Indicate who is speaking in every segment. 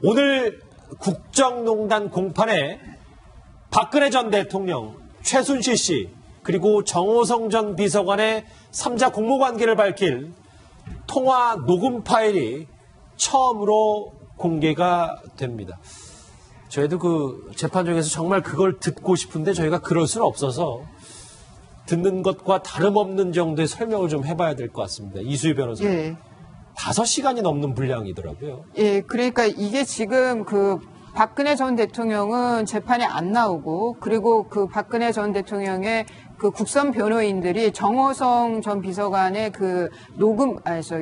Speaker 1: 오늘 국정농단 공판에 박근혜 전 대통령, 최순실 씨, 그리고 정호성 전 비서관의 3자 공모관계를 밝힐 통화 녹음 파일이 처음으로 공개가 됩니다. 저희도 그 재판 중에서 정말 그걸 듣고 싶은데 저희가 그럴 수는 없어서 듣는 것과 다름없는 정도의 설명을 좀 해봐야 될 것 같습니다. 이수희 변호사님.
Speaker 2: 예.
Speaker 1: 5시간이 넘는 분량이더라고요.
Speaker 2: 예, 그러니까 이게 지금 그 박근혜 전 대통령은 재판에 안 나오고, 그리고 그 박근혜 전 대통령의 그 국선 변호인들이 정호성 전 비서관의 그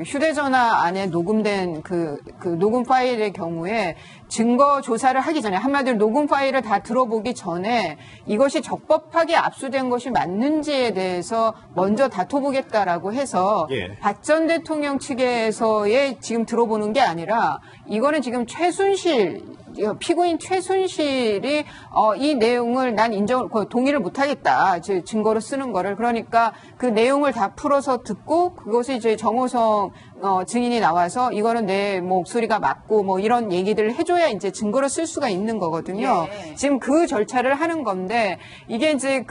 Speaker 2: 휴대전화 안에 녹음된 그 녹음 파일의 경우에 증거 조사를 하기 전에, 한마디로 녹음 파일을 다 들어보기 전에 이것이 적법하게 압수된 것이 맞는지에 대해서 먼저 다퉈보겠다라고 해서
Speaker 1: 예.
Speaker 2: 박 전 대통령 측에서의 지금 들어보는 게 아니라, 이거는 지금 피고인 최순실이 이 내용을 난 동의를 못하겠다, 증거로 쓰는 거를. 그러니까 그 내용을 다 풀어서 듣고, 그것이 이제 정호성 증인이 나와서 이거는 내 목소리가 맞고 뭐 이런 얘기들을 해줘야 이제 증거로 쓸 수가 있는 거거든요.
Speaker 3: 예.
Speaker 2: 지금 그 절차를 하는 건데, 이게 이제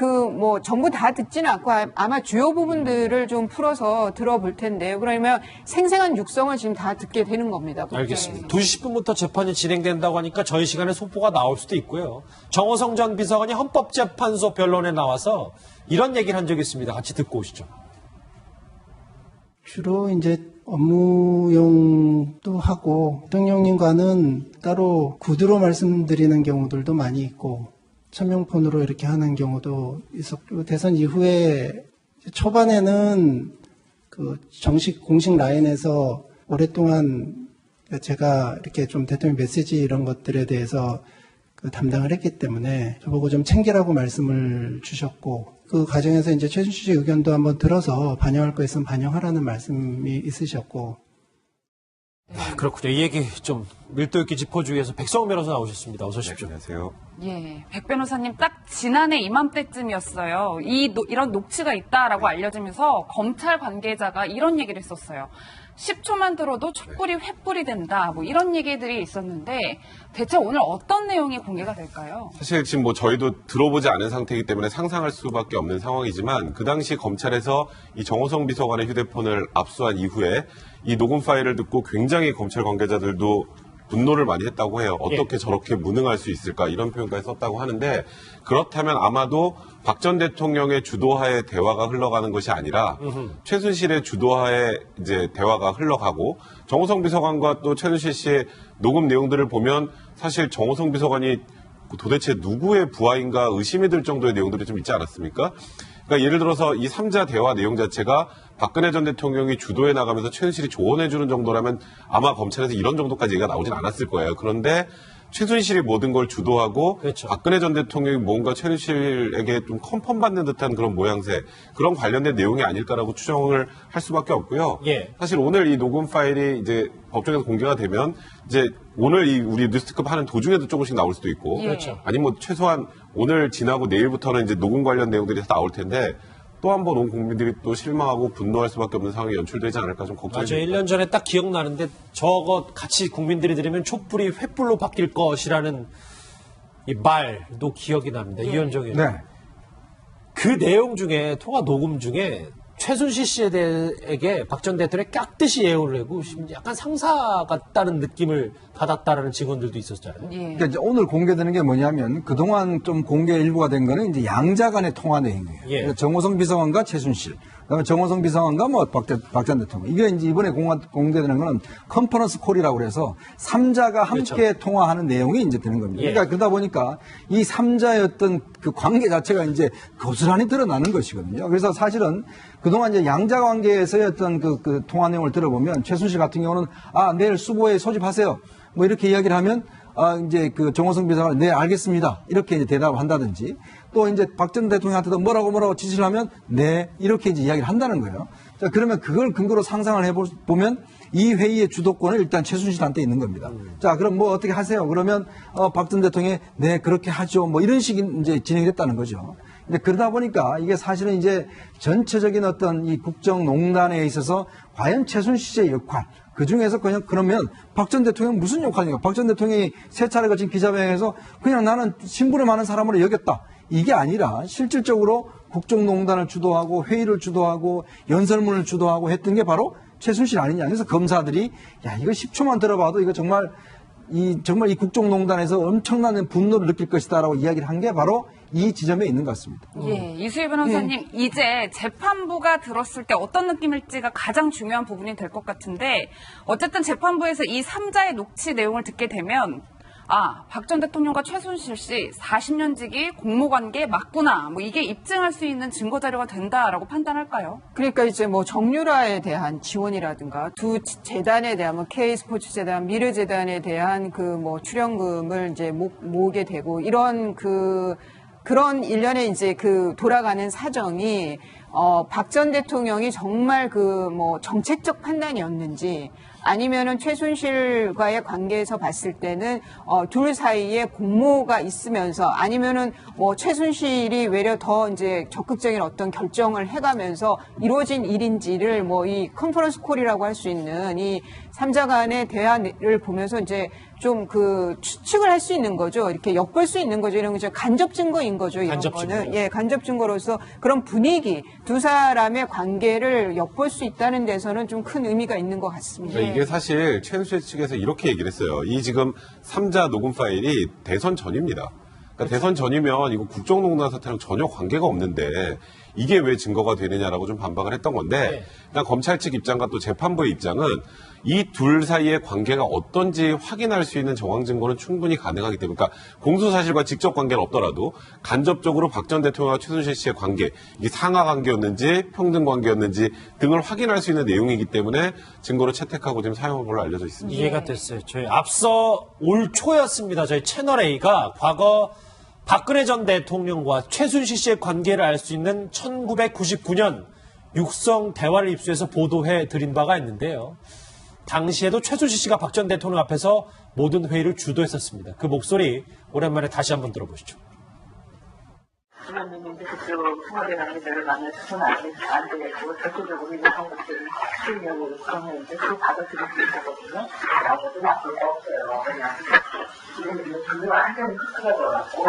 Speaker 2: 전부 다 듣지는 않고 아마 주요 부분들을 좀 풀어서 들어볼 텐데요. 그러면 생생한 육성을 지금 다 듣게 되는 겁니다.
Speaker 1: 알겠습니다. 2시 10분부터 재판이 진행된다고 하니까 저희 시간에 속보가 나올 수도 있고요. 정호성 전 비서관이 헌법재판소 변론에 나와서 이런 얘기를 한 적이 있습니다. 같이 듣고 오시죠.
Speaker 4: 주로 이제 업무용도 하고, 대통령님과는 따로 구두로 말씀드리는 경우들도 많이 있고, 천명폰으로 이렇게 하는 경우도 있었고, 대선 이후에 초반에는 그 정식 공식 라인에서 오랫동안 제가 이렇게 좀 대통령 메시지 이런 것들에 대해서 담당을 했기 때문에 저보고 좀 챙기라고 말씀을 주셨고, 그 과정에서 이제 최순실 씨 의견도 한번 들어서 반영할 거 있으면 반영하라는 말씀이 있으셨고.
Speaker 1: 그렇군요. 이 얘기 좀 밀도 있게 짚어주기 위해서 백성훈 변호사 나오셨습니다. 어서 오십시오.
Speaker 5: 네, 안녕하세요.
Speaker 3: 예, 백 변호사님 딱 지난해 이맘때쯤이었어요. 이런 녹취가 있다라고 알려지면서 검찰 관계자가 이런 얘기를 했었어요. 10초만 들어도 촛불이 횃불이 된다. 뭐 이런 얘기들이 있었는데 대체 오늘 어떤 내용이 공개가 될까요?
Speaker 5: 사실 지금 뭐 저희도 들어보지 않은 상태이기 때문에 상상할 수밖에 없는 상황이지만, 그 당시 검찰에서 이 정호성 비서관의 휴대폰을 압수한 이후에 이 녹음 파일을 듣고 굉장히 검찰 관계자들도 분노를 많이 했다고 해요. 어떻게 저렇게 무능할 수 있을까, 이런 표현까지 썼다고 하는데, 그렇다면 아마도 박 전 대통령의 주도하에 대화가 흘러가는 것이 아니라 최순실의 주도하에 이제 대화가 흘러가고, 정호성 비서관과 또 최순실 씨의 녹음 내용들을 보면 사실 정호성 비서관이 도대체 누구의 부하인가 의심이 들 정도의 내용들이 좀 있지 않았습니까? 그러니까 예를 들어서 이 3자 대화 내용 자체가 박근혜 전 대통령이 주도해 나가면서 최순실이 조언해주는 정도라면 아마 검찰에서 이런 정도까지 얘기가 나오진 않았을 거예요. 그런데 최순실이 모든 걸 주도하고,
Speaker 1: 그렇죠.
Speaker 5: 박근혜 전 대통령이 뭔가 최순실에게 좀 컨펌받는 듯한 그런 모양새, 그런 관련된 내용이 아닐까라고 추정을 할 수밖에 없고요.
Speaker 1: 예.
Speaker 5: 사실 오늘 이 녹음 파일이 이제 법정에서 공개가 되면 이제 오늘 이 우리 뉴스특급 하는 도중에도 조금씩 나올 수도 있고,
Speaker 3: 예.
Speaker 1: 그렇죠.
Speaker 5: 아니 뭐 최소한 오늘 지나고 내일부터는 이제 녹음 관련 내용들이 다 나올 텐데, 또 한 번 온 국민들이 또 실망하고 분노할 수밖에 없는 상황이 연출되지 않을까 좀 걱정이
Speaker 1: 맞아요.
Speaker 5: 됩니다.
Speaker 1: 1년 전에 딱 기억나는데 저거 같이 국민들이 들으면 촛불이 횃불로 바뀔 것이라는 이 말도 기억이 납니다. 이현정이.
Speaker 6: 네.
Speaker 1: 그 내용 중에, 통화 녹음 중에 최순실 씨에게 박 전 대통령이 깍듯이 예우를 하고 약간 상사 같다는 느낌을 받았다라는 증언들도 있었잖아요.
Speaker 3: 예.
Speaker 6: 그러니까 이제 오늘 공개되는 게 뭐냐면, 그동안 좀 공개 일부가 된 거는 이제 양자 간의 통화 내용이에요.
Speaker 1: 예.
Speaker 6: 그러니까 정호성 비서관과 최순실, 그다음에 정호성 비서관과 뭐 박 전 대통령. 이게 이제 이번에 공개되는 거는 컨퍼런스 콜이라고 그래서 3자가 함께
Speaker 1: 그렇죠.
Speaker 6: 통화하는 내용이 이제 되는 겁니다.
Speaker 1: 예.
Speaker 6: 그러니까 그러다 보니까 이 3자의 어떤 그 관계 자체가 이제 고스란히 드러나는 것이거든요. 그래서 사실은 그동안 이제 양자 관계에서의 어떤 그 통화 내용을 들어보면, 최순실 같은 경우는 내일 수보에 소집하세요, 뭐 이렇게 이야기를 하면 이제 그 정호성 비서관은 네 알겠습니다 이렇게 이제 대답을 한다든지, 또 이제 박 전 대통령한테도 뭐라고 지시를 하면 네 이렇게 이제 이야기를 한다는 거예요. 자, 그러면 그걸 근거로 상상을 해보면 이 회의의 주도권은 일단 최순실한테 있는 겁니다. 자, 그럼 뭐 어떻게 하세요? 그러면 박 전 대통령이 네 그렇게 하죠, 뭐 이런 식이 이제 진행이 됐다는 거죠. 이제 그러다 보니까 이게 사실은 이제 전체적인 어떤 이 국정농단에 있어서 과연 최순실의 역할, 그 중에서 그냥 그러면 박 전 대통령 무슨 역할인가? 박 전 대통령이 세 차례 거친 기자회견에서 그냥 나는 신분이 많은 사람으로 여겼다. 이게 아니라 실질적으로 국정농단을 주도하고 회의를 주도하고 연설문을 주도하고 했던 게 바로 최순실 아니냐. 그래서 검사들이 야 이거 10초만 들어봐도 이거 정말 이 국정농단에서 엄청난 분노를 느낄 것이다라고 이야기를 한 게 바로 이 지점에 있는 것 같습니다.
Speaker 3: 예, 이수희 변호사님, 이제 재판부가 들었을 때 어떤 느낌일지가 가장 중요한 부분이 될 것 같은데, 어쨌든 재판부에서 이 3자의 녹취 내용을 듣게 되면, 아, 박 전 대통령과 최순실 씨 40년 지기 공모관계 맞구나. 뭐 이게 입증할 수 있는 증거 자료가 된다라고 판단할까요?
Speaker 2: 그러니까 이제 뭐 정유라에 대한 지원이라든가 두 재단에 대한 뭐 K스포츠 재단, 미르 재단에 대한 그 뭐 출연금을 이제 모으게 되고 이런 그런 일련의 이제 그 돌아가는 사정이 박 전 대통령이 정말 그 뭐 정책적 판단이었는지 아니면은 최순실과의 관계에서 봤을 때는 둘 사이에 공모가 있으면서 아니면은 뭐 최순실이 외려 더 이제 적극적인 어떤 결정을 해가면서 이루어진 일인지를 뭐 이 컨퍼런스 콜이라고 할 수 있는 이 3자 간의 대화를 보면서 이제 좀 그 추측을 할 수 있는 거죠. 이렇게 엿볼 수 있는 거죠. 이런 거 간접 증거인 거죠. 이런
Speaker 1: 간접
Speaker 2: 거는
Speaker 1: 증거.
Speaker 2: 예, 간접 증거로서 그런 분위기 두 사람의 관계를 엿볼 수 있다는 데서는 좀 큰 의미가 있는 것 같습니다.
Speaker 5: 그러니까 이게 사실 최순실 측에서 이렇게 얘기를 했어요. 이 지금 3자 녹음 파일이 대선 전입니다. 그러니까 대선 전이면 이거 국정농단 사태랑 전혀 관계가 없는데 이게 왜 증거가 되느냐라고 좀 반박을 했던 건데 그러니까 검찰 측 입장과 또 재판부의 입장은 이 둘 사이의 관계가 어떤지 확인할 수 있는 정황 증거는 충분히 가능하기 때문에 그러니까 공소 사실과 직접 관계는 없더라도 간접적으로 박 전 대통령과 최순실 씨의 관계 이게 상하 관계였는지 평등 관계였는지 등을 확인할 수 있는 내용이기 때문에 증거로 채택하고 지금 사용한 걸로 알려져 있습니다.
Speaker 1: 이해가 됐어요. 저희 앞서 올 초였습니다. 저희 채널A가 과거 박근혜 전 대통령과 최순실 씨의 관계를 알 수 있는 1999년 육성 대화를 입수해서 보도해 드린 바가 있는데요. 당시에도 최순실 씨가 박 전 대통령 앞에서 모든 회의를 주도했었습니다. 그 목소리 오랜만에 다시 한번 들어보시죠.
Speaker 7: 부모님인데 그쪽으로 청와대 관계자를 만나서는 안 되고 대표적으로 이제 한국들 수행력으로 그러는데 그거 받아들일 수 있거든요. 아무도 나쁠 거 없어요. 그냥 지금 그거 완전히 흐트러져갖고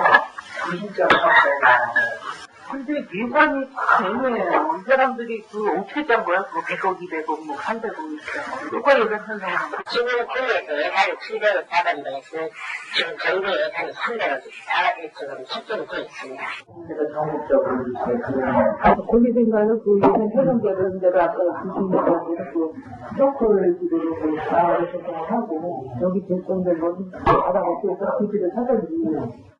Speaker 7: 무신적인 없어요. 근데 미관이 애매해요. 이 사람들이 그 어떻게 짠 거야? 그거 100억, 200억, 뭐 300억 있어. 누가 예산한 사람?
Speaker 8: 지금 국내에서 예산이 700억 잡은 것은 지금 정부 예산이 300억 나가질 지금 책정이 돼 있습니다.
Speaker 7: 그래서 전국적으로 이렇게 거기 생각은 그 예산 협정되는 대로 아까 주신다고 그 프로콜 지도로 나와서 소통하고 여기 결정된 건 받아먹고 해서 그 집에 찾아주고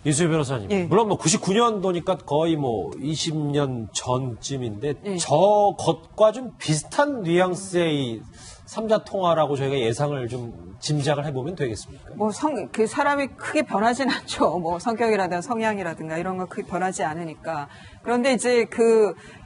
Speaker 1: 이수희 변호사님.
Speaker 2: 예.
Speaker 1: 물론 뭐 99년도니까 거의 뭐 20년 전쯤인데
Speaker 2: 예.
Speaker 1: 저 것과 좀 비슷한 뉘앙스의 이 3자 통화라고 저희가 예상을 좀 짐작을 해보면 되겠습니까?
Speaker 2: 뭐 그 사람이 크게 변하진 않죠. 뭐 성격이라든가 성향이라든가 이런 거 크게 변하지 않으니까. 그런데 이제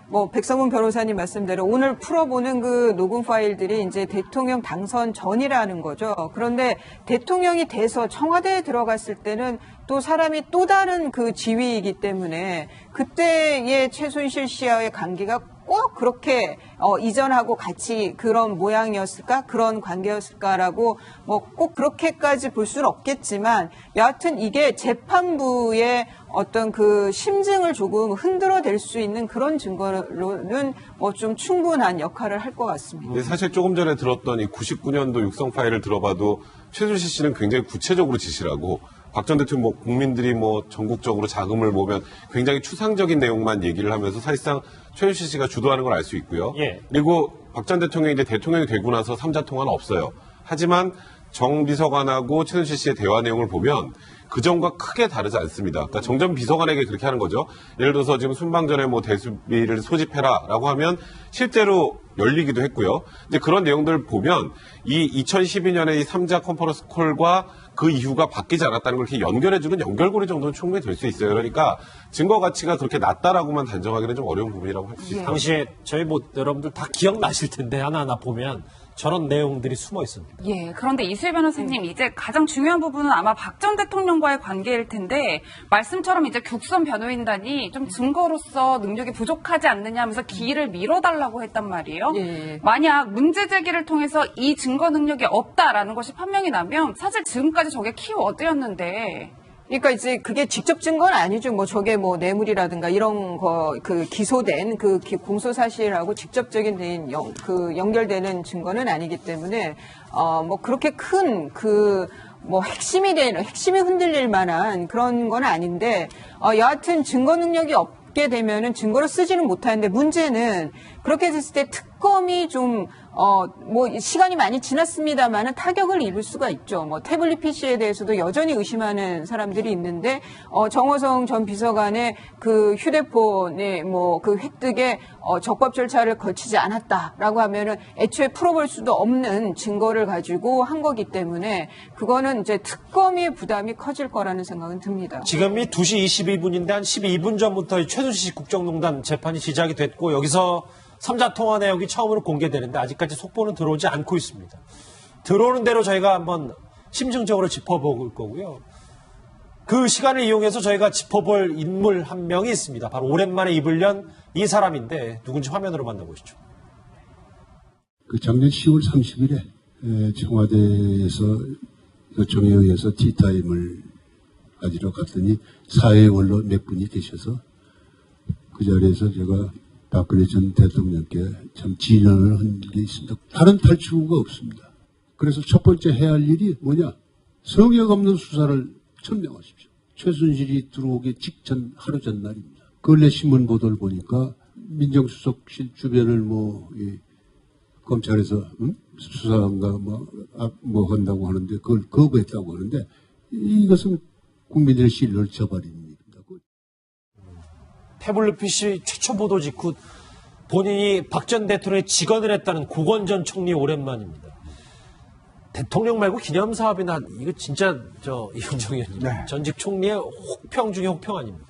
Speaker 2: 뭐 백성문 변호사님 말씀대로 오늘 풀어보는 그 녹음 파일들이 이제 대통령 당선 전이라는 거죠. 그런데 대통령이 돼서 청와대에 들어갔을 때는 또 사람이 또 다른 그 지위이기 때문에 그때의 최순실 씨와의 관계가 꼭 그렇게 이전하고 같이 그런 모양이었을까 그런 관계였을까라고 뭐 꼭 그렇게까지 볼 수는 없겠지만 여하튼 이게 재판부의 어떤 그 심증을 조금 흔들어댈 수 있는 그런 증거로는 뭐 좀 충분한 역할을 할 것 같습니다.
Speaker 5: 근데 사실 조금 전에 들었던 이 99년도 육성 파일을 들어봐도 최순실 씨는 굉장히 구체적으로 지시를 하고 박 전 대통령 뭐 국민들이 뭐 전국적으로 자금을 모으면 굉장히 추상적인 내용만 얘기를 하면서 사실상 최순실 씨가 주도하는 걸 알 수 있고요.
Speaker 1: 예.
Speaker 5: 그리고 박 전 대통령이 이제 대통령이 되고 나서 3자 통화는 없어요. 하지만 정 비서관하고 최순실 씨의 대화 내용을 보면 그전과 크게 다르지 않습니다. 그러니까 정 전 비서관에게 그렇게 하는 거죠. 예를 들어서 지금 순방전에 뭐 대수비를 소집해라라고 하면 실제로 열리기도 했고요. 이제 그런 내용들을 보면 이 2012년에 이 3자 컨퍼런스 콜과 그 이유가 바뀌지 않았다는 걸 이렇게 연결해주는 연결고리 정도는 충분히 될 수 있어요. 그러니까 증거 가치가 그렇게 낮다라고만 단정하기는 좀 어려운 부분이라고 할 수 있습니다.
Speaker 1: 당시에 저희 뭐 여러분들 다 기억나실 텐데 하나하나 보면 저런 내용들이 숨어 있습니다.
Speaker 3: 예, 그런데 이수일 변호사님, 이제 가장 중요한 부분은 아마 박 전 대통령과의 관계일 텐데, 말씀처럼 이제 국선 변호인단이 좀 증거로서 능력이 부족하지 않느냐 하면서 기일을 미뤄달라고 했단 말이에요.
Speaker 2: 예.
Speaker 3: 만약 문제 제기를 통해서 이 증거 능력이 없다라는 것이 판명이 나면 사실 지금까지 저게 키워드였는데,
Speaker 2: 그러니까 이제 그게 직접 증거는 아니죠. 뭐 저게 뭐 뇌물이라든가 이런 거 그 기소된 그 공소 사실하고 직접적인 연결되는 증거는 아니기 때문에 뭐 그렇게 큰 뭐 핵심이 흔들릴 만한 그런 건 아닌데 여하튼 증거 능력이 없게 되면은 증거로 쓰지는 못하는데 문제는 그렇게 됐을 때 특검이 좀 뭐 시간이 많이 지났습니다만은 타격을 입을 수가 있죠. 뭐 태블릿 PC에 대해서도 여전히 의심하는 사람들이 있는데 정호성 전 비서관의 그 휴대폰의 뭐 그 획득에 적법 절차를 거치지 않았다라고 하면은 애초에 풀어볼 수도 없는 증거를 가지고 한 거기 때문에 그거는 이제 특검의 부담이 커질 거라는 생각은 듭니다.
Speaker 1: 지금이 2시 22분인데 한 12분 전부터 최순실 국정농단 재판이 시작이 됐고 여기서 3자 통화 내역이 처음으로 공개되는데 아직까지 속보는 들어오지 않고 있습니다. 들어오는 대로 저희가 한번 심층적으로 짚어볼 거고요. 그 시간을 이용해서 저희가 짚어볼 인물 한 명이 있습니다. 바로 오랜만에 입을 연 이 사람인데 누군지 화면으로 만나보시죠.
Speaker 9: 그 작년 10월 30일에 청와대에서 요청에 의해서 티타임을 가지러 갔더니 사회 원로 몇 분이 계셔서 그 자리에서 제가 박근혜 전 대통령께 참 진언을 한 게 있습니다. 다른 탈출구가 없습니다. 그래서 첫 번째 해야 할 일이 뭐냐? 성역 없는 수사를 천명하십시오. 최순실이 들어오기 직전 하루 전날입니다. 근래 신문 보도를 보니까 민정수석실 주변을 검찰에서 수사한가 뭐 한다고 하는데 그걸 거부했다고 하는데 이것은 국민들의 신뢰를 저버립니다.
Speaker 1: 태블릿 PC 최초 보도 직후 본인이 박 전 대통령의 직언을 했다는 고건 전 총리 오랜만입니다. 대통령 말고 기념사업이나 이거 진짜 이은정 의원님
Speaker 6: 네.
Speaker 1: 전직 총리의 혹평 중에 혹평 아닙니까?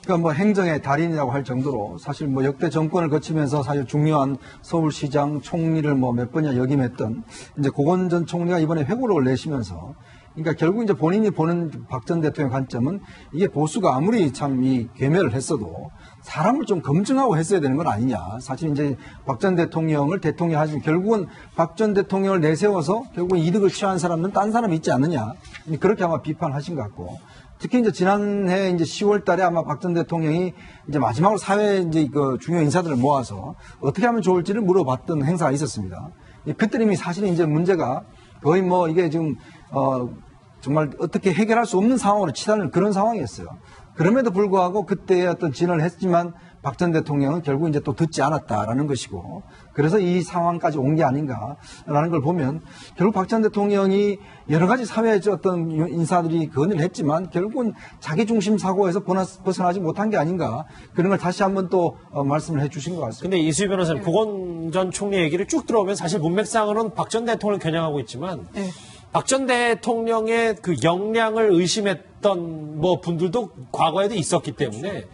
Speaker 6: 그러니까 뭐 행정의 달인이라고 할 정도로 사실 뭐 역대 정권을 거치면서 사실 중요한 서울시장 총리를 뭐 몇 번이나 역임했던 이제 고건 전 총리가 이번에 회고록을 내시면서 그러니까 결국 이제 본인이 보는 박 전 대통령 관점은 이게 보수가 아무리 참 이 괴멸을 했어도 사람을 좀 검증하고 했어야 되는 건 아니냐. 사실 이제 박 전 대통령을 대통령 하시면 결국은 박 전 대통령을 내세워서 결국은 이득을 취한 사람은 딴 사람이 있지 않느냐. 그렇게 아마 비판하신 것 같고. 특히 이제 지난해 이제 10월 달에 아마 박 전 대통령이 이제 마지막으로 사회 이제 그 중요 인사들을 모아서 어떻게 하면 좋을지를 물어봤던 행사가 있었습니다. 그때 이미 사실 이제 문제가 거의 뭐 이게 지금 정말 어떻게 해결할 수 없는 상황으로 치닫는 그런 상황이었어요. 그럼에도 불구하고 그때 어떤 진언을 했지만 박 전 대통령은 결국 이제 또 듣지 않았다라는 것이고 그래서 이 상황까지 온 게 아닌가라는 걸 보면 결국 박 전 대통령이 여러 가지 사회의 어떤 인사들이 건의를 했지만 결국은 자기 중심 사고에서 벗어나지 못한 게 아닌가 그런 걸 다시 한번 또 말씀을 해 주신 것 같습니다.
Speaker 1: 근데 이수희 변호사님, 고건 전 총리 얘기를 쭉 들어오면 사실 문맥상으로는 박 전 대통령을 겨냥하고 있지만 박 전 대통령의 그 역량을 의심했던 분들도 과거에도 있었기 때문에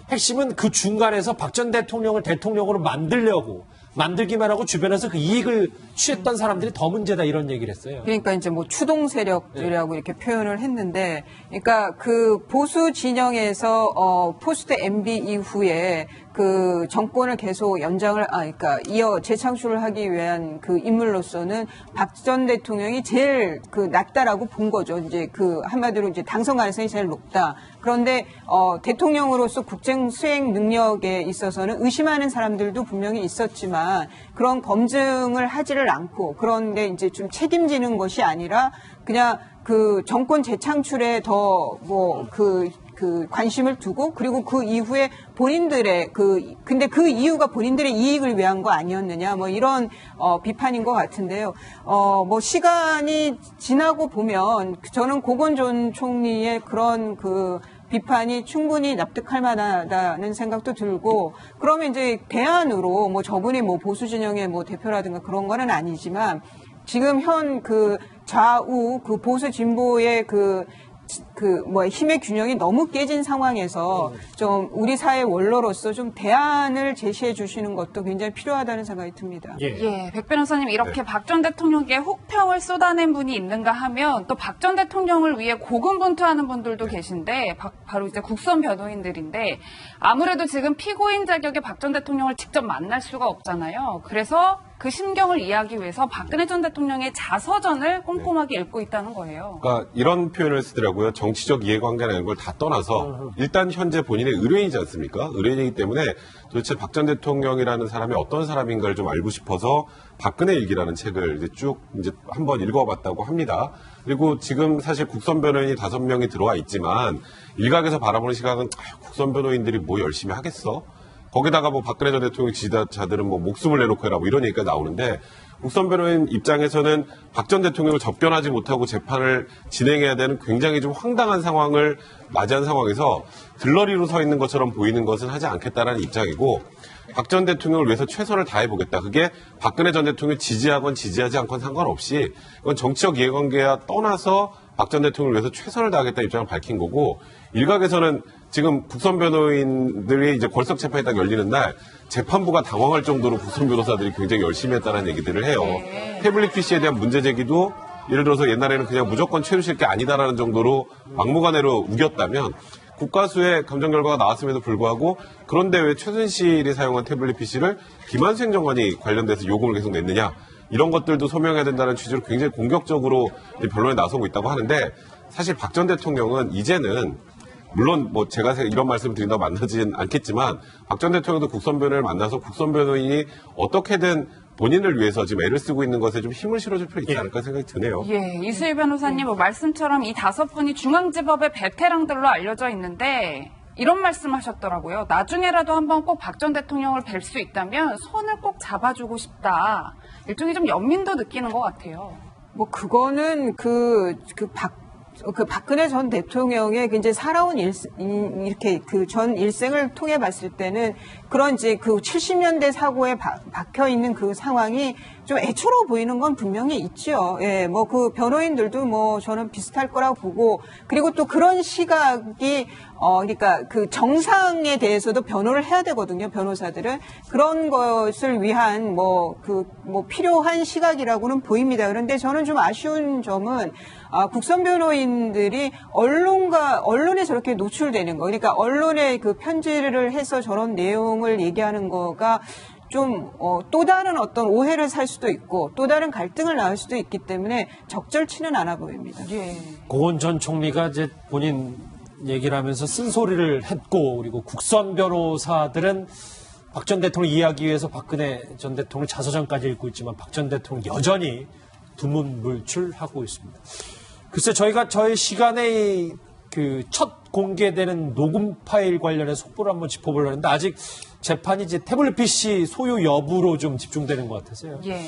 Speaker 1: 핵심은 그 중간에서 박 전 대통령을 대통령으로 만들기만 하고 주변에서 그 이익을 취했던 사람들이 더 문제다 이런 얘기를 했어요.
Speaker 2: 그러니까 이제 뭐 추동 세력이라고 이렇게 표현을 했는데, 그러니까 그 보수 진영에서 포스트 MB 이후에 그 정권을 계속 그러니까 재창출을 하기 위한 그 인물로서는 박 전 대통령이 제일 낫다라고 본 거죠. 이제 한마디로 이제 당선 가능성이 제일 높다. 그런데 대통령으로서 국정 수행 능력에 있어서는 의심하는 사람들도 분명히 있었지만 그런 검증을 하지를 않고 그런데 이제 좀 책임지는 것이 아니라 그냥 그 정권 재창출에 더 관심을 두고 그리고 그 이후에 본인들의 근데 그 이유가 본인들의 이익을 위한 거 아니었느냐 이런 비판인 것 같은데요. 시간이 지나고 보면 저는 고건 전 총리의 그런 비판이 충분히 납득할 만하다는 생각도 들고 그러면 이제 대안으로 저분이 보수 진영의 대표라든가 그런 거는 아니지만 지금 현 좌우 보수 진보의 힘의 균형이 너무 깨진 상황에서 좀 우리 사회 원로로서 좀 대안을 제시해 주시는 것도 굉장히 필요하다는 생각이 듭니다.
Speaker 3: 예, 백 변호사님 이렇게 박 전 대통령께 혹평을 쏟아낸 분이 있는가 하면 또 박 전 대통령을 위해 고군분투하는 분들도 계신데 바로 이제 국선 변호인들인데 아무래도 지금 피고인 자격의 박 전 대통령을 직접 만날 수가 없잖아요. 그래서 그 심경을 이해하기 위해서 박근혜 전 대통령의 자서전을 꼼꼼하게 읽고 있다는 거예요.
Speaker 5: 그러니까 이런 표현을 쓰더라고요. 정치적 이해관계라는 걸 다 떠나서 일단 현재 본인의 의뢰인이지 않습니까? 의뢰인이기 때문에 도대체 박 전 대통령이라는 사람이 어떤 사람인가를 좀 알고 싶어서 박근혜 일기라는 책을 이제 한번 읽어봤다고 합니다. 그리고 지금 사실 국선 변호인이 5명이 들어와 있지만 일각에서 바라보는 시각은 국선 변호인들이 뭐 열심히 하겠어? 거기다가 뭐 박근혜 전 대통령 지지자들은 뭐 목숨을 내놓고 해라 뭐 이런 얘기가 나오는데 국선 변호인 입장에서는 박 전 대통령을 접견하지 못하고 재판을 진행해야 되는 굉장히 좀 황당한 상황을 맞이한 상황에서 들러리로 서 있는 것처럼 보이는 것은 하지 않겠다라는 입장이고 박 전 대통령을 위해서 최선을 다해보겠다. 그게 박근혜 전 대통령을 지지하건 지지하지 않건 상관없이 그건 정치적 이해관계와 떠나서 박 전 대통령을 위해서 최선을 다하겠다는 입장을 밝힌 거고 일각에서는 지금 국선 변호인들이 이제 걸석 재판이 딱 열리는 날 재판부가 당황할 정도로 국선 변호사들이 굉장히 열심히 했다는 얘기들을 해요. 태블릿 PC에 대한 문제 제기도 예를 들어서 옛날에는 그냥 무조건 최순실 게 아니다라는 정도로 막무가내로 우겼다면 국가수의 감정 결과가 나왔음에도 불구하고 그런데 왜 최순실이 사용한 태블릿 PC를 김한수 행정관이 관련돼서 요금을 계속 냈느냐 이런 것들도 소명해야 된다는 취지로 굉장히 공격적으로 변론에 나서고 있다고 하는데 사실 박 전 대통령은 이제는 물론 뭐 제가 이런 말씀을 드린다고 만나진 않겠지만 박 전 대통령도 국선 변호인을 만나서 국선 변호인이 어떻게든 본인을 위해서 지금 애를 쓰고 있는 것에 좀 힘을 실어줄 필요 있지 않을까 생각이 드네요.
Speaker 3: 예, 이수일 변호사님 말씀처럼 이 5분이 중앙지법의 베테랑들로 알려져 있는데 이런 말씀하셨더라고요. 나중에라도 한번 꼭 박 전 대통령을 뵐 수 있다면 손을 꼭 잡아주고 싶다. 일종의 좀 연민도 느끼는 것 같아요.
Speaker 2: 뭐 그거는 박근혜 전 대통령의 이제 살아온 이렇게 그 전 일생을 통해 봤을 때는 그런 이제 그 70년대 사고에 박혀 있는 그 상황이 좀 애처로워 보이는 건 분명히 있죠. 예, 뭐 그 변호인들도 뭐 저는 비슷할 거라고 보고 그리고 또 그런 시각이 그러니까 그 정상에 대해서도 변호를 해야 되거든요. 변호사들은 그런 것을 위한 필요한 시각이라고는 보입니다. 그런데 저는 좀 아쉬운 점은 국선 변호인들이 언론에 저렇게 노출되는 거, 그러니까 언론에 그 편지를 해서 저런 내용을 얘기하는 거가 좀 또 다른 어떤 오해를 살 수도 있고 또 다른 갈등을 낳을 수도 있기 때문에 적절치는 않아 보입니다.
Speaker 3: 예.
Speaker 1: 고은 전 총리가 이제 본인 얘기를 하면서 쓴소리를 했고 그리고 국선 변호사들은 박 전 대통령 이해하기 위해서 박근혜 전 대통령 자서전까지 읽고 있지만 박 전 대통령 여전히 두문불출하고 있습니다. 글쎄 저희가 저희 시간에 그 첫 공개되는 녹음 파일 관련해서 속보를 한번 짚어보려고 했는데 아직 재판이 이제 태블릿 PC 소유 여부로 좀 집중되는 것 같아서요.
Speaker 3: 예.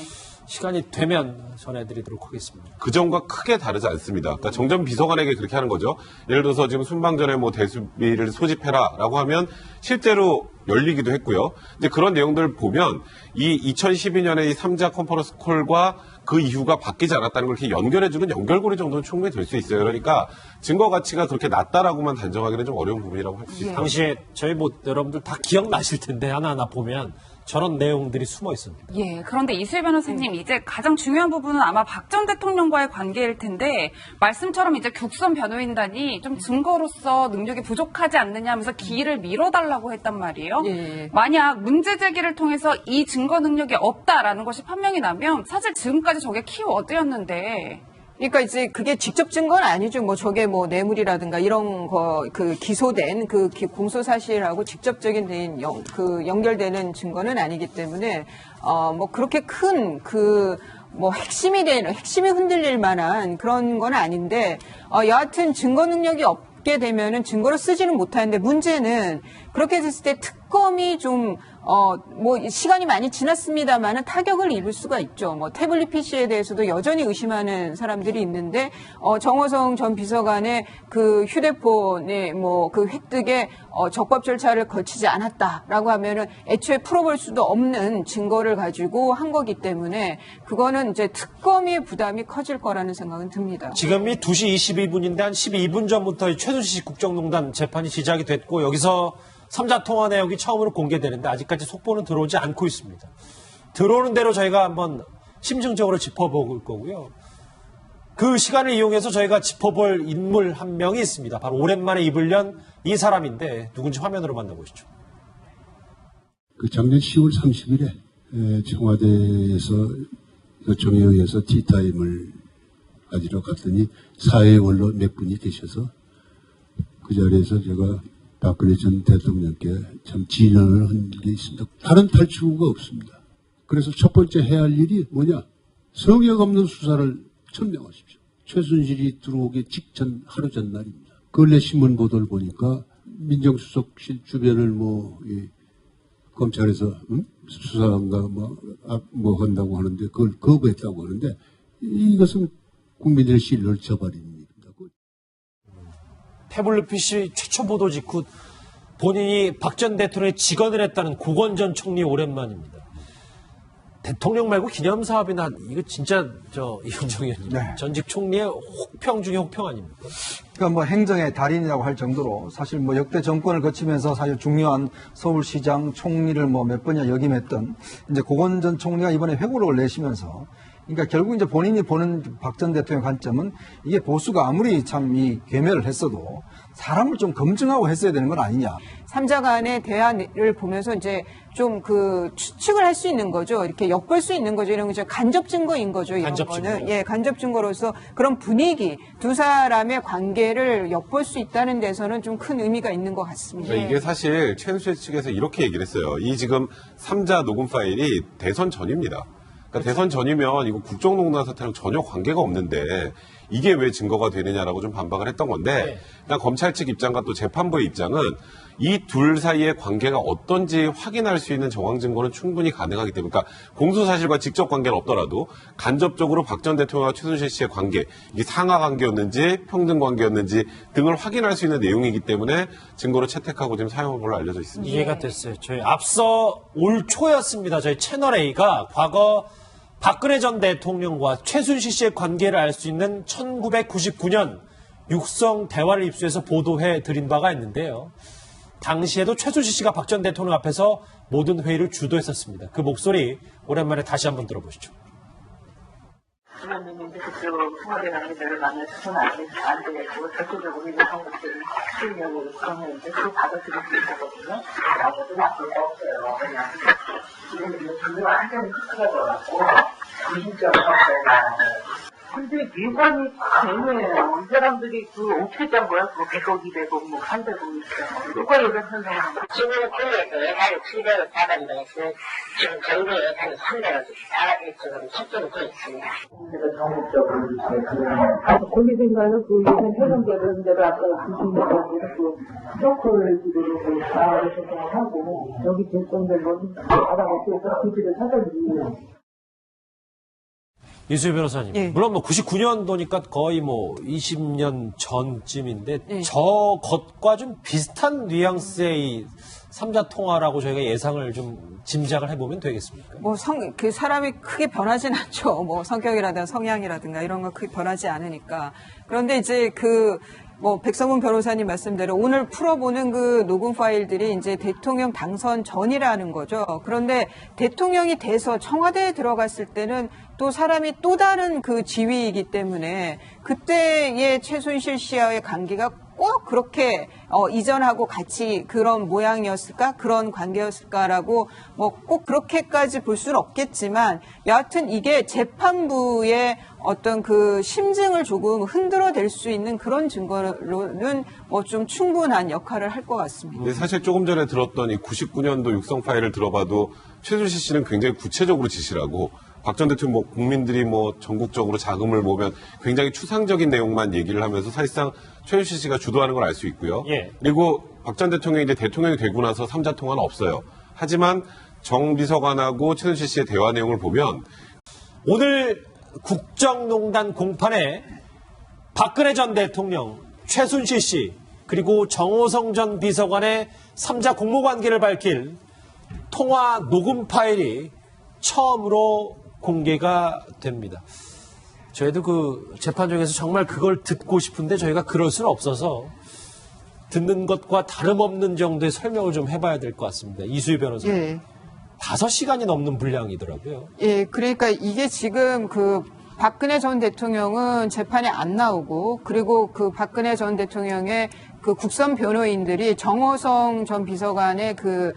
Speaker 1: 시간이 되면 전해드리도록 하겠습니다.
Speaker 5: 그 점과 크게 다르지 않습니다. 그러니까 정전 비서관에게 그렇게 하는 거죠. 예를 들어서 지금 순방전에 뭐 대수비를 소집해라라고 하면 실제로 열리기도 했고요. 이제 그런 내용들을 보면 이 2012년에 이 3자 컨퍼런스 콜과 그 이유가 바뀌지 않았다는 걸 이렇게 연결해주는 연결고리 정도는 충분히 될 수 있어요. 그러니까 증거 가치가 그렇게 낮다라고만 단정하기는 좀 어려운 부분이라고 할 수 있습니다.
Speaker 1: 당시에 저희 여러분들 다 기억나실 텐데 하나하나 보면 저런 내용들이 숨어 있습니다.
Speaker 3: 예, 그런데 이수일 변호사님 이제 가장 중요한 부분은 아마 박 전 대통령과의 관계일 텐데 말씀처럼 이제 국선 변호인단이 좀 증거로서 능력이 부족하지 않느냐 하면서 기일을 미뤄달라고 했단 말이에요.
Speaker 2: 예.
Speaker 3: 만약 문제 제기를 통해서 이 증거 능력이 없다라는 것이 판명이 나면 사실 지금까지 저게 키워드였는데
Speaker 2: 그러니까 이제 그게 직접 증거는 아니죠. 뭐 저게 뭐 뇌물이라든가 이런 거 그 기소된 그 공소 사실하고 직접적인 연결되는 증거는 아니기 때문에 뭐 그렇게 큰 핵심이 흔들릴 만한 그런 건 아닌데 여하튼 증거 능력이 없게 되면은 증거로 쓰지는 못하는데 문제는 그렇게 됐을 때 특검이 좀 뭐 시간이 많이 지났습니다만은 타격을 입을 수가 있죠. 뭐 태블릿 PC에 대해서도 여전히 의심하는 사람들이 있는데 정호성 전 비서관의 그 휴대폰의 뭐 그 획득에 적법 절차를 거치지 않았다라고 하면은 애초에 풀어볼 수도 없는 증거를 가지고 한 거기 때문에 그거는 이제 특검의 부담이 커질 거라는 생각은 듭니다.
Speaker 1: 지금이 2시 22분인데 한 12분 전부터 최순실 국정농단 재판이 시작이 됐고 여기서 3자 통화 내역이 처음으로 공개되는데 아직까지 속보는 들어오지 않고 있습니다. 들어오는 대로 저희가 한번 심층적으로 짚어볼 거고요. 그 시간을 이용해서 저희가 짚어볼 인물 한 명이 있습니다. 바로 오랜만에 입을 연 이 사람인데 누군지 화면으로 만나보시죠.
Speaker 9: 그 작년 10월 30일에 청와대에서 요청에 의해서 티타임을 가지러 갔더니 사회 원로 몇 분이 계셔서 그 자리에서 제가 박근혜 전 대통령께 참 진언을 한 게 있습니다. 다른 탈출구가 없습니다. 그래서 첫 번째 해야 할 일이 뭐냐? 성역 없는 수사를 천명하십시오. 최순실이 들어오기 직전 하루 전날입니다. 근래 신문 보도를 보니까 민정수석실 주변을 검찰에서 수사한가 뭐 한다고 하는데 그걸 거부했다고 하는데 이것은 국민들의 신뢰를 저버립니다.
Speaker 1: 태블릿 PC 최초 보도 직후 본인이 박 전 대통령의 직언을 했다는 고건 전 총리 오랜만입니다. 대통령 말고 기념사업이나 이거 진짜 이현정 의원님
Speaker 6: 네.
Speaker 1: 전직 총리의 혹평 중에 혹평 아닙니까?
Speaker 6: 그러니까 뭐 행정의 달인이라고 할 정도로 사실 뭐 역대 정권을 거치면서 사실 중요한 서울시장 총리를 뭐 몇 번이나 역임했던 이제 고건 전 총리가 이번에 회고록을 내시면서 그러니까 결국 이제 본인이 보는 박 전 대통령 관점은 이게 보수가 아무리 참 이 괴멸을 했어도 사람을 좀 검증하고 했어야 되는 건 아니냐.
Speaker 2: 3자 간의 대화를 보면서 이제 좀 그 추측을 할 수 있는 거죠. 이렇게 엿볼 수 있는 거죠. 이런 거 간접 증거인 거죠. 이런
Speaker 1: 간접
Speaker 2: 거는.
Speaker 1: 증거.
Speaker 2: 예, 간접 증거로서 그런 분위기, 두 사람의 관계를 엿볼 수 있다는 데서는 좀 큰 의미가 있는 것 같습니다.
Speaker 5: 그러니까 이게 사실 최순실 측에서 이렇게 얘기를 했어요. 이 지금 3자 녹음 파일이 대선 전입니다. 그러니까 대선 전이면 이거 국정농단 사태랑 전혀 관계가 없는데 이게 왜 증거가 되느냐라고 좀 반박을 했던 건데 그러니까 검찰 측 입장과 또 재판부의 입장은 이 둘 사이의 관계가 어떤지 확인할 수 있는 정황 증거는 충분히 가능하기 때문에 그러니까 공소 사실과 직접 관계는 없더라도 간접적으로 박 전 대통령과 최순실 씨의 관계 이게 상하 관계였는지 평등 관계였는지 등을 확인할 수 있는 내용이기 때문에 증거로 채택하고 지금 사용한 걸로 알려져 있습니다.
Speaker 1: 이해가 됐어요. 저희 앞서 올 초였습니다. 저희 채널A가 과거 박근혜 전 대통령과 최순실 씨의 관계를 알 수 있는 1999년 육성 대화를 입수해서 보도해 드린 바가 있는데요. 당시에도 최순실 씨가 박 전 대통령 앞에서 모든 회의를 주도했었습니다. 그 목소리 오랜만에 다시 한번 들어보시죠.
Speaker 7: 주변님이 이제 그쪽으로 청와대 관계자를 만나서는 안 되겠고 절대적으로 이런 방법들을 수행하고 있었는데 그걸 받아들일 수 있거든요. 아무도 나쁠 거 없어요. 그냥 지금 이거 완전히 스트가 들어갔고 미심쩍은 없어요. 근데 미관이 되네요. 이 사람들이 어떻게 짠 거야? 100억, 200억, 300억 있어요. 누가 이랬던 사람?
Speaker 8: 지금 국내에서 예산이 700억 사단에서 지금 정부 예산이 300억 지금 책정이 돼 있습니다.
Speaker 7: 거기 생각은 그 예산 회전되는 대로 아까 주신다고 그 프로콜 기도로 나와서 하고 여기 결정된 건 알아보고 그 지를 사달리.
Speaker 1: 이수희 변호사님.
Speaker 2: 예.
Speaker 1: 물론 99년도니까 거의 20년 전쯤인데
Speaker 2: 예.
Speaker 1: 저 것과 좀 비슷한 뉘앙스의 이 3자 통화라고 저희가 예상을 좀 짐작을 해보면 되겠습니까?
Speaker 2: 그 사람이 크게 변하진 않죠. 성격이라든가 성향이라든가 이런 거 크게 변하지 않으니까. 그런데 이제 백성문 변호사님 말씀대로 오늘 풀어보는 그 녹음 파일들이 이제 대통령 당선 전이라는 거죠. 그런데 대통령이 돼서 청와대에 들어갔을 때는 또 사람이 또 다른 그 지위이기 때문에 그때의 최순실 씨와의 관계가 꼭 그렇게 이전하고 같이 그런 모양이었을까? 그런 관계였을까라고 꼭 그렇게까지 볼 수는 없겠지만 여하튼 이게 재판부의 어떤 그 심증을 조금 흔들어댈 수 있는 그런 증거로는 좀 충분한 역할을 할 것 같습니다.
Speaker 5: 근데 사실 조금 전에 들었던 이 99년도 육성 파일을 들어봐도 최순실 씨는 굉장히 구체적으로 지시를 하고 박 전 대통령 국민들이 전국적으로 자금을 모으면 굉장히 추상적인 내용만 얘기를 하면서 사실상 최순실 씨가 주도하는 걸 알 수 있고요.
Speaker 1: 예.
Speaker 5: 그리고 박 전 대통령이 이제 대통령이 되고 나서 3자 통화는 없어요. 하지만 정 비서관하고 최순실 씨의 대화 내용을 보면
Speaker 1: 오늘 국정농단 공판에 박근혜 전 대통령, 최순실 씨, 그리고 정호성 전 비서관의 3자 공모관계를 밝힐 통화 녹음 파일이 처음으로 공개가 됩니다. 저희도 그 재판 중에서 정말 그걸 듣고 싶은데 저희가 그럴 수는 없어서 듣는 것과 다름없는 정도의 설명을 좀 해봐야 될 것 같습니다. 이수희 변호사님.
Speaker 2: 예.
Speaker 1: 5시간이 넘는 분량이더라고요.
Speaker 2: 예, 그러니까 이게 지금 그 박근혜 전 대통령은 재판에 안 나오고, 그리고 그 박근혜 전 대통령의 그 국선 변호인들이 정호성 전 비서관의 그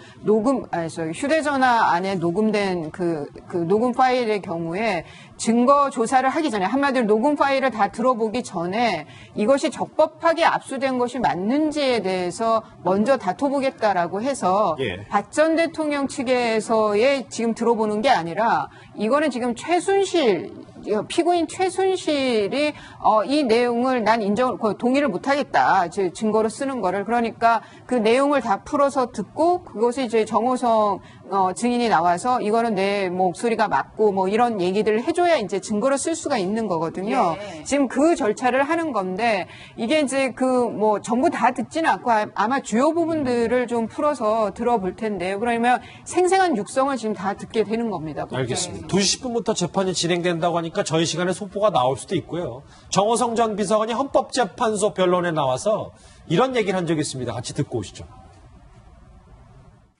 Speaker 2: 휴대전화 안에 녹음된 그 녹음 파일의 경우에 증거 조사를 하기 전에, 한마디로 녹음 파일을 다 들어보기 전에 이것이 적법하게 압수된 것이 맞는지에 대해서 먼저 다퉈보겠다라고 해서
Speaker 1: 예.
Speaker 2: 박 전 대통령 측에서의 지금 들어보는 게 아니라, 이거는 지금 피고인 최순실이 이 내용을 난 동의를 못하겠다, 증거로 쓰는 거를. 그러니까 그 내용을 다 풀어서 듣고, 그것이 이제 정호성 증인이 나와서 이거는 내 목소리가 맞고 뭐 이런 얘기들을 해줘야 이제 증거로 쓸 수가 있는 거거든요.
Speaker 3: 예.
Speaker 2: 지금 그 절차를 하는 건데, 이게 이제 전부 다 듣지는 않고 아마 주요 부분들을 좀 풀어서 들어볼 텐데요. 그러면 생생한 육성을 지금 다 듣게 되는 겁니다.
Speaker 1: 알겠습니다. 2시 10분부터 재판이 진행된다고 하니까 저희 시간에 속보가 나올 수도 있고요. 정호성 전 비서관이 헌법재판소 변론에 나와서 이런 얘기를 한 적이 있습니다. 같이 듣고 오시죠.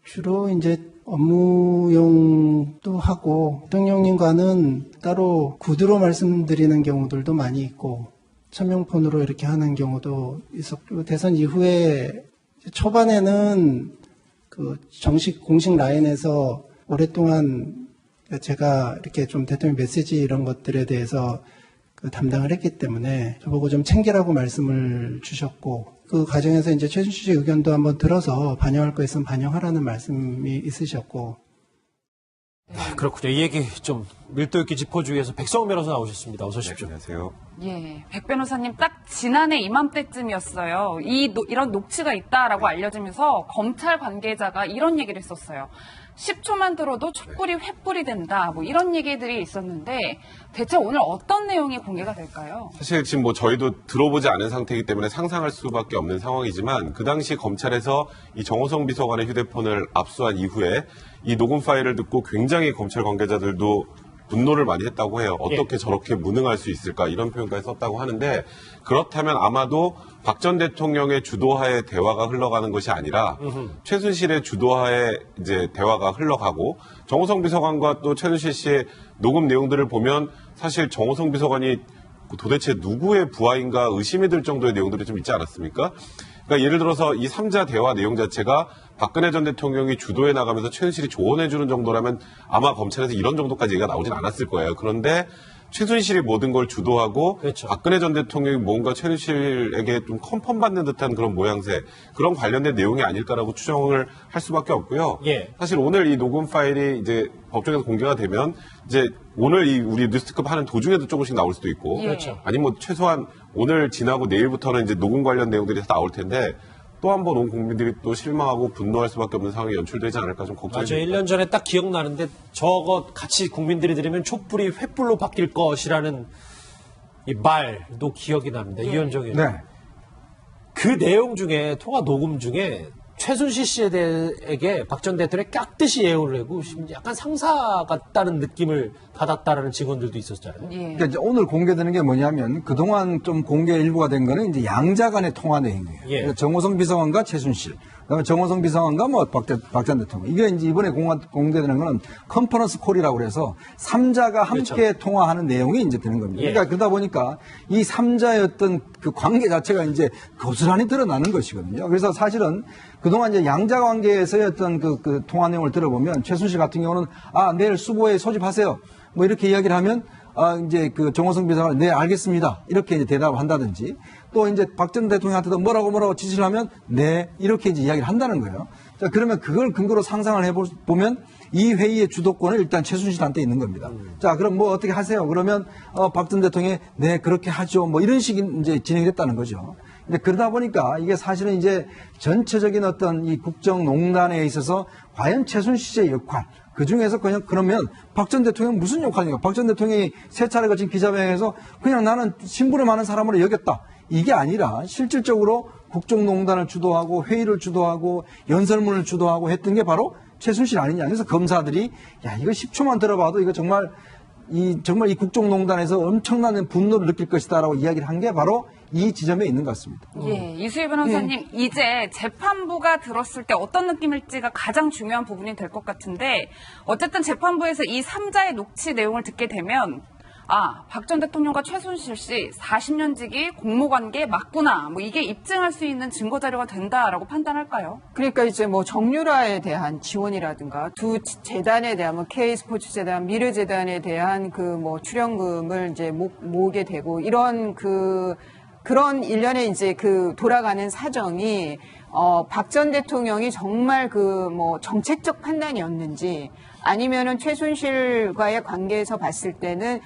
Speaker 4: 주로 이제 업무용도 하고 대통령님과는 따로 구두로 말씀드리는 경우들도 많이 있고 천명폰으로 이렇게 하는 경우도 있었고, 대선 이후에 초반에는 그 정식 공식 라인에서 오랫동안 제가 이렇게 좀 대통령 메시지 이런 것들에 대해서 담당을 했기 때문에 저보고 좀 챙기라고 말씀을 주셨고, 그 과정에서 이제 최순실 씨 의견도 한번 들어서 반영할 거 있으면 반영하라는 말씀이 있으셨고.
Speaker 1: 그렇군요. 이 얘기 좀 밀도 있게 짚어주기 위해서 백성원 변호사 나오셨습니다. 어서 오십시오.
Speaker 5: 안녕하세요.
Speaker 3: 예, 백 변호사님 딱 지난해 이맘때쯤이었어요. 이런 녹취가 있다라고 알려지면서 검찰 관계자가 이런 얘기를 했었어요. 10초만 들어도 촛불이 횃불이 된다. 뭐 이런 얘기들이 있었는데 대체 오늘 어떤 내용이 공개가 될까요?
Speaker 5: 사실 지금 뭐 저희도 들어보지 않은 상태이기 때문에 상상할 수밖에 없는 상황이지만, 그 당시 검찰에서 이 정호성 비서관의 휴대폰을 압수한 이후에 이 녹음 파일을 듣고 굉장히 검찰 관계자들도 분노를 많이 했다고 해요. 어떻게 저렇게 무능할 수 있을까, 이런 표현까지 썼다고 하는데, 그렇다면 아마도 박 전 대통령의 주도하에 대화가 흘러가는 것이 아니라 최순실의 주도하에 이제 대화가 흘러가고, 정호성 비서관과 또 최순실 씨의 녹음 내용들을 보면 사실 정호성 비서관이 도대체 누구의 부하인가 의심이 들 정도의 내용들이 좀 있지 않았습니까? 그러니까 예를 들어서 이 3자 대화 내용 자체가 박근혜 전 대통령이 주도해 나가면서 최순실이 조언해주는 정도라면 아마 검찰에서 이런 정도까지 얘기가 나오진 않았을 거예요. 그런데 최순실이 모든 걸 주도하고,
Speaker 1: 그렇죠.
Speaker 5: 박근혜 전 대통령이 뭔가 최순실에게 좀 컨펌받는 듯한 그런 모양새, 그런 관련된 내용이 아닐까라고 추정을 할 수밖에 없고요.
Speaker 1: 예.
Speaker 5: 사실 오늘 이 녹음 파일이 이제 법정에서 공개가 되면 이제 오늘 이 우리 뉴스특급 하는 도중에도 조금씩 나올 수도 있고,
Speaker 3: 예. 그렇죠.
Speaker 5: 아니 뭐 최소한 오늘 지나고 내일부터는 이제 녹음 관련 내용들이 다 나올 텐데, 또 한 번 온 국민들이 또 실망하고 분노할 수밖에 없는 상황이 연출되지 않을까 좀 걱정이
Speaker 1: 맞아요.
Speaker 5: 됩니다.
Speaker 1: 1년 전에 딱 기억나는데 저거 같이 국민들이 들으면 촛불이 횃불로 바뀔 것이라는 이 말도 기억이 납니다. 이현정 의원.
Speaker 6: 네.
Speaker 1: 그 내용 중에, 통화 녹음 중에 최순실 씨에게 박 전 대통령이 깍듯이 예우를 하고 약간 상사 같다는 느낌을 받았다라는 직원들도 있었잖아요.
Speaker 3: 예.
Speaker 6: 그러니까 이제 오늘 공개되는 게 뭐냐면, 그동안 좀 공개 일부가 된 거는 이제 양자 간의 통화 내용이에요.
Speaker 1: 예.
Speaker 6: 그러니까 정호성 비서관과 최순실, 그다음에 정호성 비서관과 뭐 박 전 대통령. 이게 이제 이번에 공개되는 거는 컨퍼런스 콜이라고 그래서 3자가 함께
Speaker 1: 그렇죠.
Speaker 6: 통화하는 내용이 이제 되는 겁니다.
Speaker 1: 예.
Speaker 6: 그러니까 그러다 보니까 이 3자의 어떤 그 관계 자체가 이제 고스란히 드러나는 것이거든요. 그래서 사실은 그동안 이제 양자 관계에서의 어떤 그 통화 내용을 들어보면, 최순실 같은 경우는 내일 수보에 소집하세요, 뭐 이렇게 이야기를 하면 이제 그 정호성 비서관은 네 알겠습니다 이렇게 이제 대답을 한다든지, 또 이제 박 전 대통령한테도 뭐라고 지시를 하면 네 이렇게 이제 이야기를 한다는 거예요. 자, 그러면 그걸 근거로 상상을 해보면 이 회의의 주도권은 일단 최순실한테 있는 겁니다. 자, 그럼 뭐 어떻게 하세요? 그러면 박 전 대통령이 네 그렇게 하죠, 뭐 이런 식이 이제 진행이 됐다는 거죠. 근데 그러다 보니까 이게 사실은 이제 전체적인 어떤 이 국정농단에 있어서 과연 최순실 씨의 역할, 그 중에서 그러면 박 전 대통령 무슨 역할인가? 박 전 대통령이 세 차례 거친 기자회견에서 그냥 나는 신분이 많은 사람으로 여겼다. 이게 아니라 실질적으로 국정농단을 주도하고 회의를 주도하고 연설문을 주도하고 했던 게 바로 최순실 아니냐. 그래서 검사들이 야, 이거 10초만 들어봐도 이거 정말 이 국정농단에서 엄청난 분노를 느낄 것이다라고 이야기를 한 게 바로 이 지점에 있는 것 같습니다.
Speaker 3: 예, 이수희 변호사님, 이제 재판부가 들었을 때 어떤 느낌일지가 가장 중요한 부분이 될 것 같은데, 어쨌든 재판부에서 이 3자의 녹취 내용을 듣게 되면, 아, 박 전 대통령과 최순실 씨 40년 지기 공모관계 맞구나. 뭐 이게 입증할 수 있는 증거 자료가 된다라고 판단할까요?
Speaker 2: 그러니까 이제 뭐 정유라에 대한 지원이라든가 두 재단에 대한 뭐 K스포츠 재단, 미르 재단에 대한 그 뭐 출연금을 이제 모으게 되고 이런 그런 일련의 이제 그 돌아가는 사정이 박 전 대통령이 정말 그 뭐 정책적 판단이었는지 아니면은 최순실과의 관계에서 봤을 때는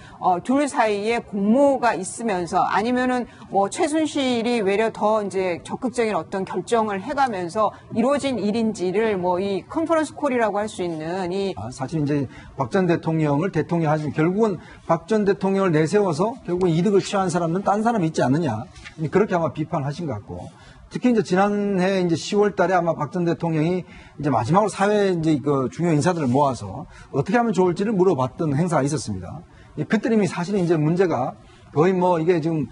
Speaker 2: 둘 사이에 공모가 있으면서 아니면은 뭐 최순실이 외려 더 이제 적극적인 어떤 결정을 해가면서 이루어진 일인지를 뭐 이 컨퍼런스 콜이라고 할 수 있는
Speaker 6: 사실 이제 박 전 대통령을 대통령 하시면 결국은 박 전 대통령을 내세워서 결국은 이득을 취한 사람은 딴 사람이 있지 않느냐. 그렇게 아마 비판하신 것 같고. 특히 이제 지난해 이제 10월 달에 아마 박 전 대통령이 이제 마지막으로 사회 이제 그 중요 인사들을 모아서 어떻게 하면 좋을지를 물어봤던 행사가 있었습니다. 그때 이미 사실은 이제 문제가 거의 뭐 이게 지금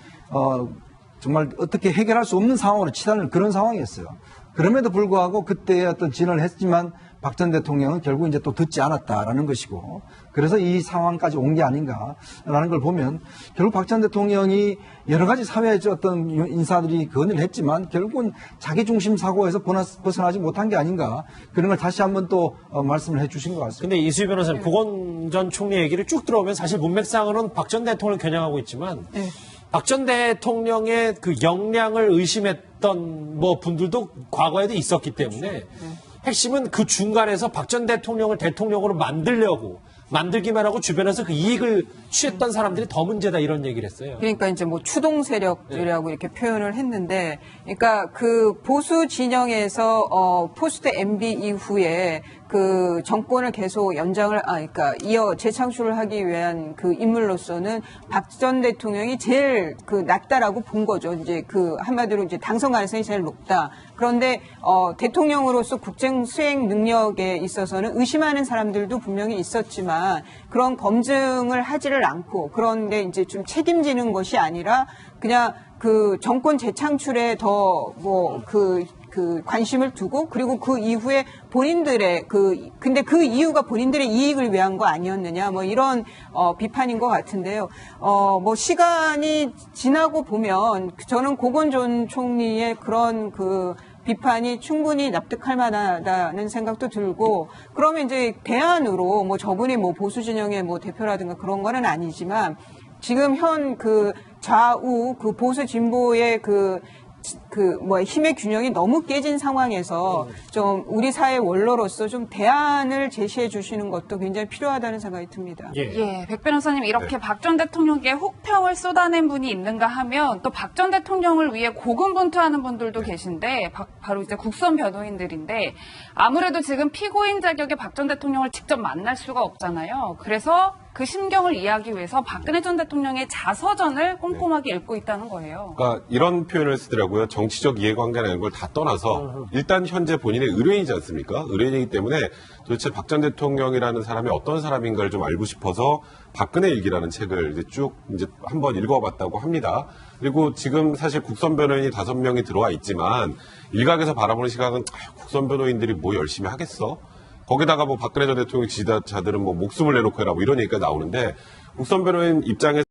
Speaker 6: 정말 어떻게 해결할 수 없는 상황으로 치닫는 그런 상황이었어요. 그럼에도 불구하고 그때 어떤 진언을 했지만 박 전 대통령은 결국 이제 또 듣지 않았다라는 것이고 그래서 이 상황까지 온 게 아닌가라는 걸 보면 결국 박 전 대통령이 여러 가지 사회의 어떤 인사들이 건의를 했지만 결국은 자기 중심 사고에서 벗어나지 못한 게 아닌가 그런 걸 다시 한번 또 말씀을 해 주신 것 같습니다.
Speaker 1: 근데 이수희 변호사님, 고건 전 총리 얘기를 쭉 들어오면 사실 문맥상으로는 박 전 대통령을 겨냥하고 있지만 박 전 대통령의 그 역량을 의심했던 뭐 분들도 과거에도 있었기 때문에 핵심은 그 중간에서 박 전 대통령을 대통령으로 만들기만 하고 주변에서 그 이익을 취했던 사람들이 더 문제다 이런 얘기를 했어요.
Speaker 2: 그러니까 이제 뭐 추동 세력이라고 이렇게 표현을 했는데, 그러니까 그 보수 진영에서 포스트 MB 이후에 그 정권을 계속 그러니까 이어 재창출을 하기 위한 그 인물로서는 박 전 대통령이 제일 그 낫다라고 본 거죠. 이제 그 한마디로 이제 당선 가능성이 제일 높다. 그런데 대통령으로서 국정 수행 능력에 있어서는 의심하는 사람들도 분명히 있었지만 그런 검증을 하지를 않고 그런데 이제 좀 책임지는 것이 아니라 그냥 그 정권 재창출에 더 그 관심을 두고 그리고 그 이후에 본인들의 근데 그 이유가 본인들의 이익을 위한 거 아니었느냐 뭐 이런 비판인 것 같은데요. 뭐 시간이 지나고 보면 저는 고건 전 총리의 그런 그 비판이 충분히 납득할 만하다는 생각도 들고 그러면 이제 대안으로 뭐 저분이 뭐 보수 진영의 뭐 대표라든가 그런 거는 아니지만 지금 현 그 좌우 그 보수 진보의 힘의 균형이 너무 깨진 상황에서 좀 우리 사회 원로로서 좀 대안을 제시해 주시는 것도 굉장히 필요하다는 생각이 듭니다.
Speaker 3: 예, 백 변호사님 이렇게 박 전 대통령께 혹평을 쏟아낸 분이 있는가 하면 또 박 전 대통령을 위해 고군분투하는 분들도 계신데 바로 이제 국선 변호인들인데 아무래도 지금 피고인 자격의 박 전 대통령을 직접 만날 수가 없잖아요. 그래서 그 심경을 이해하기 위해서 박근혜 전 대통령의 자서전을 꼼꼼하게 읽고 있다는 거예요.
Speaker 5: 그러니까 이런 표현을 쓰더라고요. 정치적 이해관계라는 걸 다 떠나서 일단 현재 본인의 의뢰인이지 않습니까? 의뢰인이기 때문에 도대체 박 전 대통령이라는 사람이 어떤 사람인가를 좀 알고 싶어서 박근혜 일기라는 책을 이제 한번 읽어봤다고 합니다. 그리고 지금 사실 국선 변호인이 5명이 들어와 있지만 일각에서 바라보는 시각은 국선 변호인들이 뭐 열심히 하겠어? 거기다가 뭐 박근혜 전 대통령 지지자들은 뭐 목숨을 내놓고 해라 뭐 이런 얘기가 나오는데 국선 변호인 입장에서